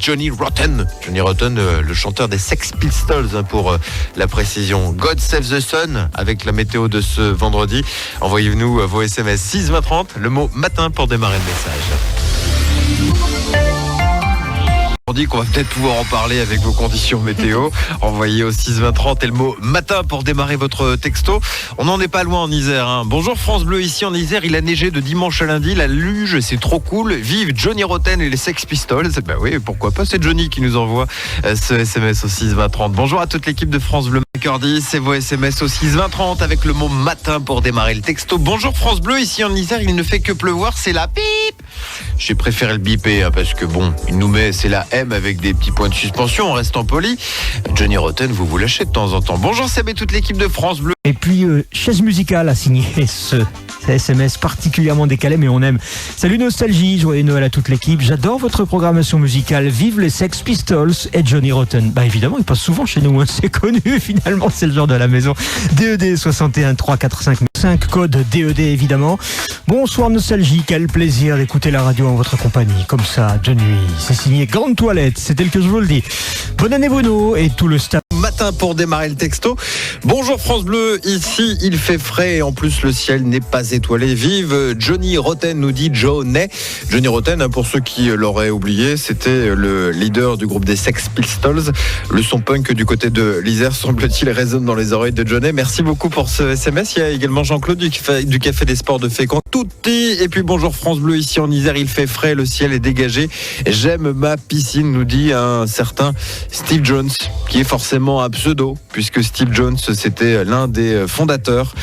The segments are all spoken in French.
Johnny Rotten. Johnny Rotten, le chanteur des Sex Pistols, pour la précision. God Save the Sun, avec la météo de ce vendredi. Envoyez-nous vos SMS 6 20 30, le mot matin pour démarrer le message. On dit qu'on va peut-être pouvoir en parler avec vos conditions météo. Envoyez au 6 20 30 et le mot matin pour démarrer votre texto. On n'en est pas loin en Isère. Bonjour France Bleu, ici en Isère, il a neigé de dimanche à lundi. La luge, c'est trop cool. Vive Johnny Rotten et les Sex Pistols. Ben oui, pourquoi pas, c'est Johnny qui nous envoie ce SMS au 6 20 30. Bonjour à toute l'équipe de France Bleu. Cordy, c'est vos SMS au 6 20 30 avec le mot matin pour démarrer le texto. Bonjour France Bleu, ici en Isère, il ne fait que pleuvoir, c'est la pipe. J'ai préféré le biper parce que bon, il nous met, c'est la M avec des petits points de suspension en restant poli. Johnny Rotten, vous lâchez de temps en temps. Bonjour Seb et toute l'équipe de France Bleu. Et puis Chaise Musicale a signé ce SMS particulièrement décalé, mais on aime. Salut Nostalgie, joyeux Noël à toute l'équipe. J'adore votre programmation musicale. Vive les Sex Pistols et Johnny Rotten. Bah évidemment, il passe souvent chez nous, c'est connu. Finalement, c'est le genre de la maison. DED 61 3 4 5 code DED évidemment. Bonsoir Nostalgie, quel plaisir d'écouter la radio en votre compagnie. Comme ça, de nuit. C'est signé Grande Toilette, c'est tel que je vous le dis. Bonne année Bruno et tout le staff. Matin pour démarrer le texto. Bonjour France Bleu, ici il fait frais et en plus le ciel n'est pas étoilé. Vive Johnny Rotten, nous dit Johnny. Johnny Rotten, pour ceux qui l'auraient oublié, c'était le leader du groupe des Sex Pistols. Le son punk du côté de l'Isère, semble-t-il, résonne dans les oreilles de Johnny. Merci beaucoup pour ce SMS. Il y a également Jean-Claude du Café des Sports de Fécamp. Touti. Et puis bonjour France Bleu, ici en Isère il fait frais, le ciel est dégagé. J'aime ma piscine, nous dit un certain Steve Jones, qui est forcément un pseudo, puisque Steve Jones c'était l'un des fondateurs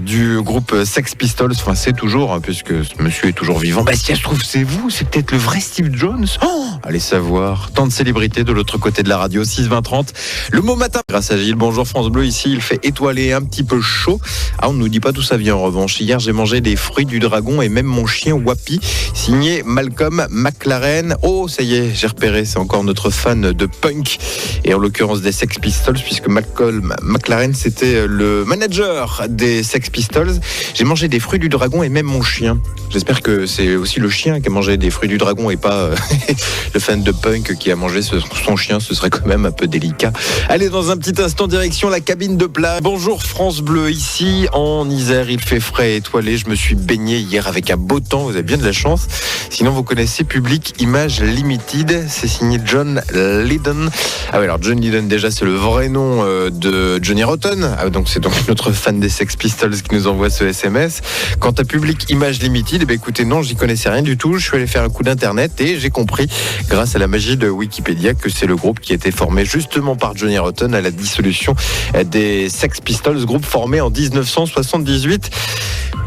du groupe Sex Pistols. Enfin c'est toujours, puisque ce monsieur est toujours vivant. Bah si ça se trouve c'est vous, c'est peut-être le vrai Steve Jones. Allez savoir. Tant de célébrités de l'autre côté de la radio. 6 20 30. Le mot matin grâce à Gilles. Bonjour France Bleu, ici il fait étoilé, un petit peu chaud. On ne nous dit pas d'où ça vient en revanche. Hier j'ai mangé des fruits du dragon et même mon chien Wapi, signé Malcolm McLaren. Oh ça y est, j'ai repéré, c'est encore notre fan de punk et en l'occurrence des Sex Pistols, puisque Malcolm McLaren c'était le manager des Sex Pistols. J'ai mangé des fruits du dragon et même mon chien. J'espère que c'est aussi le chien qui a mangé des fruits du dragon et pas le fan de punk qui a mangé son chien. Ce serait quand même un peu délicat. Allez, dans un petit instant, direction la cabine de plage. Bonjour France Bleu, ici en Isère il fait frais et étoilé. Je me suis baigné hier avec un beau temps, vous avez bien de la chance. Sinon vous connaissez Public Image Limited, c'est signé John Lydon. Ah oui, alors John Lydon déjà c'est le vrai nom de Johnny Rotten. Donc c'est donc notre fan des Sex Pistols qui nous envoie ce SMS. Quant à Public Image Limited, écoutez, non, j'y connaissais rien du tout. Je suis allé faire un coup d'internet et j'ai compris, grâce à la magie de Wikipédia, que c'est le groupe qui a été formé justement par Johnny Rotten à la dissolution des Sex Pistols, groupe formé en 1978.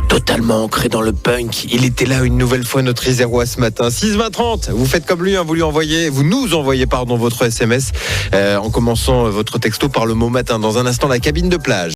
Totalement ancré dans le punk. Il était là une nouvelle fois, notre Isérois ce matin. 6 20 30. Vous faites comme lui, vous nous envoyez votre SMS en commençant votre texto par le mot matin. Dans un instant, la cabine de plage.